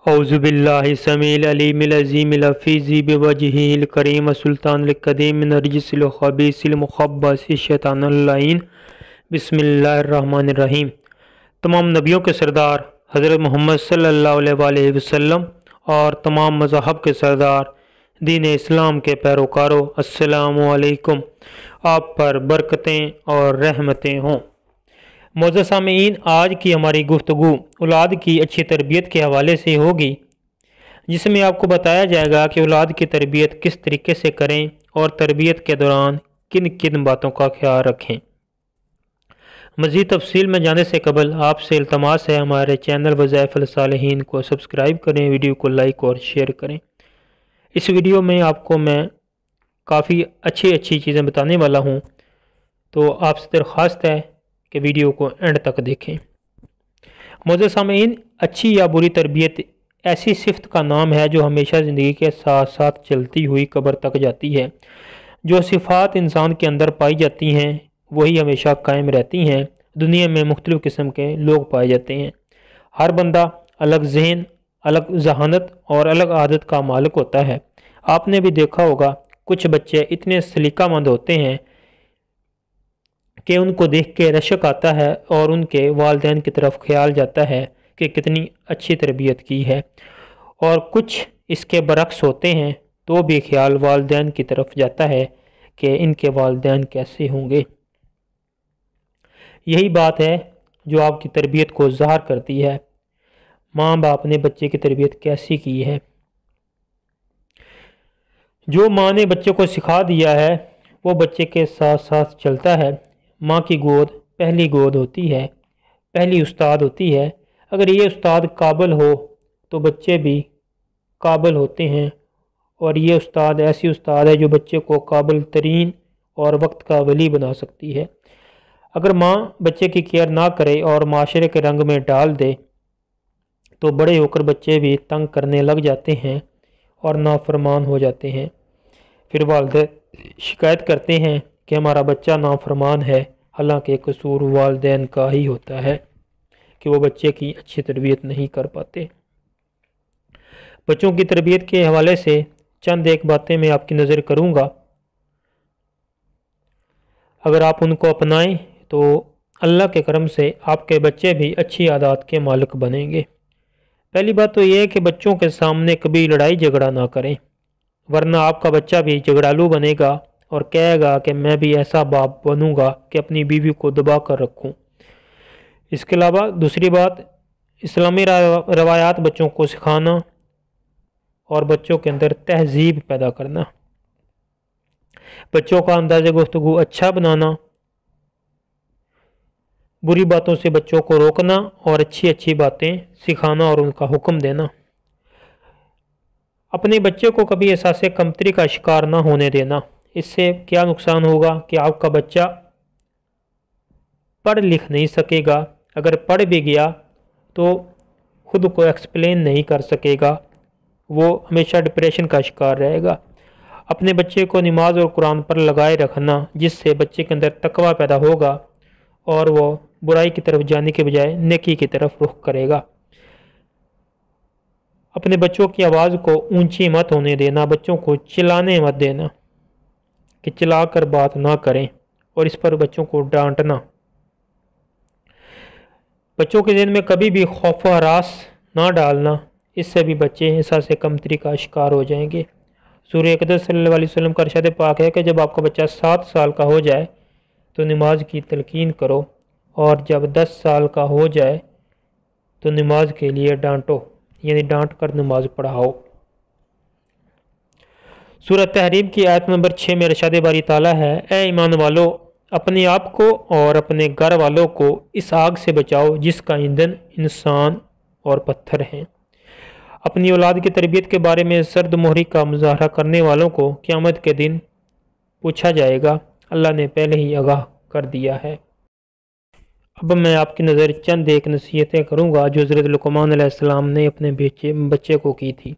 اعوذ باللہ السمیع العلیم العظیم الحفیظ بوجہہ الکریم سلطان القدیم من الرجس الخبیث المخبث الشیطان اللعین بسم اللہ الرحمن الرحیم۔ تمام نبیوں کے سردار حضرت محمد صلی اللہ علیہ وآلہ وسلم اور تمام مذاہب کے سردار دین اسلام کے پیروکاروں، السلام علیکم۔ آپ پر برکتیں اور رحمتیں ہوں۔ معزز سامعین، آج کی ہماری گفتگو اولاد کی اچھی تربیت کے حوالے سے ہوگی، جس میں آپ کو بتایا جائے گا کہ اولاد کی تربیت کس طریقے سے کریں اور تربیت کے دوران کن کن باتوں کا خیال رکھیں۔ مزید تفصیل میں جانے سے قبل آپ سے التماس ہے ہمارے چینل وظائف الصالحین کو سبسکرائب کریں، ویڈیو کو لائک اور شیئر کریں۔ اس ویڈیو میں آپ کو میں کافی اچھی چیزیں بتانے والا ہوں، تو آپ سے درخواست ہے کہ ویڈیو کو اینڈ تک دیکھیں۔ معزز سامعین، اچھی یا بری تربیت ایسی صفت کا نام ہے جو ہمیشہ زندگی کے ساتھ ساتھ چلتی ہوئی قبر تک جاتی ہے۔ جو صفات انسان کے اندر پائی جاتی ہیں وہی ہمیشہ قائم رہتی ہیں۔ دنیا میں مختلف قسم کے لوگ پائے جاتے ہیں۔ ہر بندہ الگ ذہن، الگ ذہانت اور الگ عادت کا مالک ہوتا ہے۔ آپ نے بھی دیکھا ہوگا کچھ بچے اتنے سلیقہ مند ہوتے ہیں کہ ان کو دیکھ کے رشک آتا ہے اور ان کے والدین کی طرف خیال جاتا ہے کہ کتنی اچھی تربیت کی ہے، اور کچھ اس کے برعکس ہوتے ہیں تو بھی خیال والدین کی طرف جاتا ہے کہ ان کے والدین کیسے ہوں گے۔ یہی بات ہے جو آپ کی تربیت کو ظاہر کرتی ہے۔ ماں باپ نے بچے کی تربیت کیسی کی ہے۔ جو ماں نے بچے کو سکھا دیا ہے وہ بچے کے ساتھ ساتھ چلتا ہے۔ ماں کی گود پہلی گود ہوتی ہے، پہلی استاد ہوتی ہے۔ اگر یہ استاد قابل ہو تو بچے بھی قابل ہوتے ہیں، اور یہ استاد ایسی استاد ہے جو بچے کو قابل ترین اور وقت کا ولی بنا سکتی ہے۔ اگر ماں بچے کی کیئر نہ کرے اور معاشرے کے رنگ میں ڈال دے تو بڑے ہو کر بچے بھی تنگ کرنے لگ جاتے ہیں اور نافرمان ہو جاتے ہیں۔ پھر والدین شکایت کرتے ہیں کہ ہمارا بچہ نافرمان ہے، حالانکہ قصور والدین کا ہی ہوتا ہے کہ وہ بچے کی اچھی تربیت نہیں کر پاتے۔ بچوں کی تربیت کے حوالے سے چند ایک باتیں میں آپ کی نظر کروں گا۔ اگر آپ ان کو اپنائیں تو اللہ کے کرم سے آپ کے بچے بھی اچھی عادات کے مالک بنیں گے۔ پہلی بات تو یہ ہے کہ بچوں کے سامنے کبھی لڑائی جھگڑا نہ کریں، ورنہ آپ کا بچہ بھی جھگڑالو بنے گا اور کہے گا کہ میں بھی ایسا باپ بنوں گا کہ اپنی بیوی کو دبا کر رکھوں۔ اس کے علاوہ دوسری بات، اسلامی روایات بچوں کو سکھانا اور بچوں کے اندر تہذیب پیدا کرنا، بچوں کا انداز گفتگو اچھا بنانا، بری باتوں سے بچوں کو روکنا اور اچھی باتیں سکھانا اور ان کا حکم دینا۔ اپنے بچے کو کبھی احساس کمتری کا شکار نہ ہونے دینا۔ اس سے کیا نقصان ہوگا کہ آپ کا بچہ پڑھ لکھ نہیں سکے گا، اگر پڑھ بھی گیا تو خود کو ایکسپلین نہیں کر سکے گا، وہ ہمیشہ ڈپریشن کا شکار رہے گا۔ اپنے بچے کو نماز اور قرآن پر لگائے رکھنا، جس سے بچے کے اندر تقویٰ پیدا ہوگا اور وہ برائی کی طرف جانے کے بجائے نیکی کی طرف رخ کرے گا۔ اپنے بچوں کی آواز کو اونچی مت ہونے دینا، بچوں کو چلانے مت دینا کہ چلا کر بات نہ کریں، اور اس پر بچوں کو ڈانٹنا۔ بچوں کے ذہن میں کبھی بھی خوف و ہراس نہ ڈالنا، اس سے بھی بچے احساس کمتری کا شکار ہو جائیں گے۔ حضور اقدس صلی اللہ علیہ وسلم کا ارشاد پاک ہے کہ جب آپ کا بچہ 7 سال کا ہو جائے تو نماز کی تلقین کرو، اور جب 10 سال کا ہو جائے تو نماز کے لیے ڈانٹو، یعنی ڈانٹ کر نماز پڑھاؤ۔ سورہ تحریم کی آیت نمبر 6 میں ارشاد باری تعالیٰ ہے، اے ایمان والو، اپنے آپ کو اور اپنے گھر والوں کو اس آگ سے بچاؤ جس کا ایندھن انسان اور پتھر ہیں۔ اپنی اولاد کی تربیت کے بارے میں سرد مہری کا مظاہرہ کرنے والوں کو قیامت کے دن پوچھا جائے گا، اللہ نے پہلے ہی آگاہ کر دیا ہے۔ اب میں آپ کی نظر چند ایک نصیحتیں کروں گا جو حضرت لقمان علیہ السلام نے اپنے بچے کو کی تھی۔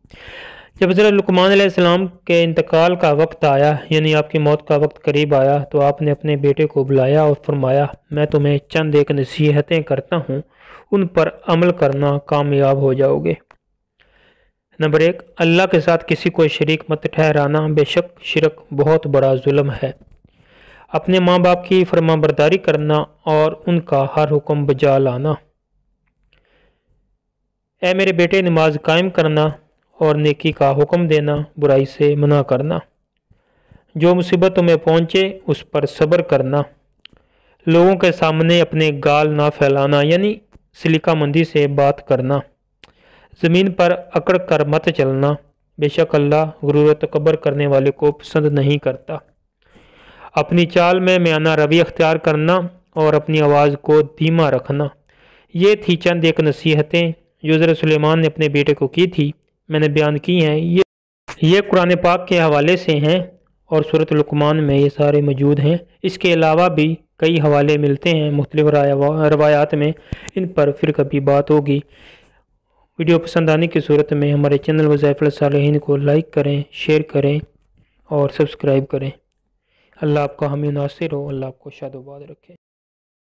جب حضرت لقمان علیہ السلام کے انتقال کا وقت آیا، یعنی آپ کی موت کا وقت قریب آیا، تو آپ نے اپنے بیٹے کو بلایا اور فرمایا، میں تمہیں چند ایک نصیحتیں کرتا ہوں، ان پر عمل کرنا، کامیاب ہو جاؤ گے۔ نمبر 1، اللہ کے ساتھ کسی کو شریک مت ٹھہرانا، بے شک شرک بہت بڑا ظلم ہے۔ اپنے ماں باپ کی فرمان برداری کرنا اور ان کا ہر حکم بجا لانا۔ اے میرے بیٹے، نماز قائم کرنا اور نیکی کا حکم دینا، برائی سے منع کرنا۔ جو مصیبت تمہیں پہنچے اس پر صبر کرنا۔ لوگوں کے سامنے اپنے گال نہ پھیلانا، یعنی سلیقہ مندی سے بات کرنا۔ زمین پر اکڑ کر مت چلنا، بے شک اللہ غرور و تکبر کرنے والے کو پسند نہیں کرتا۔ اپنی چال میں میانہ روی اختیار کرنا اور اپنی آواز کو دھیما رکھنا۔ یہ تھی چند ایک نصیحتیں جو حضرت سلیمان نے اپنے بیٹے کو کی تھی، میں نے بیان کی ہیں۔ یہ قرآن پاک کے حوالے سے ہیں اور سورۃ لقمان میں یہ سارے موجود ہیں۔ اس کے علاوہ بھی کئی حوالے ملتے ہیں مختلف روایات میں، ان پر پھر کبھی بات ہوگی۔ ویڈیو پسند آنے کی صورت میں ہمارے چینل وظائف الصالحین کو لائک کریں، شیئر کریں اور سبسکرائب کریں۔ اللہ آپ کا حامی و ناصر ہو، اللہ آپ کو شاد و آباد رکھے۔